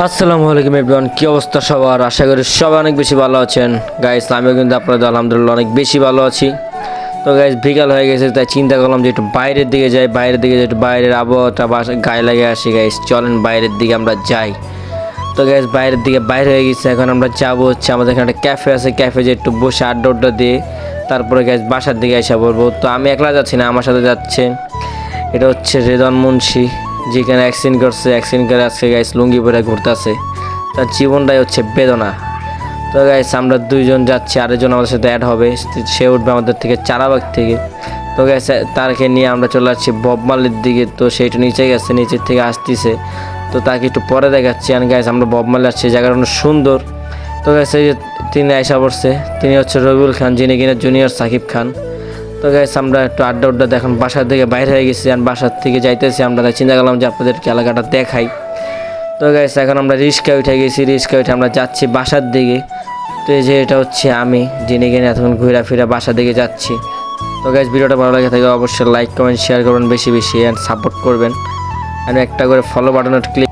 আসসালামু আলাইকুম এভরিওয়ান, কি অবস্থা সবার? আশা করি সবাই অনেক বেশি ভালো আছেন। গাইস, আমিও কিন্তু আপনাদের আলহামদুলিল্লাহ অনেক বেশি ভালো আছি। তো গাইস, বিকাল হয়ে গেছে, তাই চিন্তা করলাম যে একটু বাইরের দিকে যাই, একটু বাইরের আবহাওয়াটা গায়ে লাগে আসি। গাইস, চলেন বাইরের দিকে আমরা যাই। তো গাইস, বাইরের দিকে বাইরে হয়ে গেছে, এখন আমরা যাবো হচ্ছে আমাদের এখানে একটা ক্যাফে আছে, ক্যাফে যে একটু বসে আড্ডা দিয়ে তারপরে গাইস বাসার দিকে এসে পড়বো। তো আমি একলা যাচ্ছি না, আমার সাথে যাচ্ছে এটা হচ্ছে রেদন মুন্সি, যেখানে অ্যাক্সিডেন্ট করছে, অ্যাক্সিডেন্ট করে আজকে গাইস লুঙ্গি পরে ঘুরতেছে, তার জীবনটাই হচ্ছে বেদনা। তো গাইস, আমরা দুইজন যাচ্ছি, আরেকজন আমাদের সাথে অ্যাড হবে, সে উঠবে আমাদের থেকে চারাবাগ থেকে। তো গাইস, তারকে নিয়ে আমরা চলে যাচ্ছি বব মার্লির দিকে। তো সেইটা নিচে গেছে, নিচের থেকে আসতেছে, তো তাকে একটু পরে দেখাচ্ছি। আর গাইস, আমরা বব মার্লি আসছি, জায়গাটা অনেক সুন্দর। তো গাইস, এই যে তিনি আয়সা পড়ছে, তিনি হচ্ছে রবিউল খান, যিনি কিনা জুনিয়র সাকিব খান। তো গাইস, আমরা একটু আড্ডা দেখুন, বাসার থেকে বাইরে হয়ে গেছি, আর বাসার থেকে যাইতেছি আমরা, তাই চিন্তা করলাম যে আপনাদেরকে এলাকাটা দেখাই। তো গাইস, এখন আমরা রিক্সায় উঠে গেছি, রিক্সায় উঠে আমরা যাচ্ছি বাসার দিকে। তো এই যে এটা হচ্ছে আমি, যিনি কিনা এতক্ষণ ঘুরে ফিরে বাসার দিকে যাচ্ছি। তো গাইস, ভিডিওটা ভালো লাগে থাকে অবশ্যই লাইক কমেন্ট শেয়ার করবেন বেশি বেশি, অ্যান্ড সাপোর্ট করবেন, আর একটা করে ফলো বাটনে ক্লিক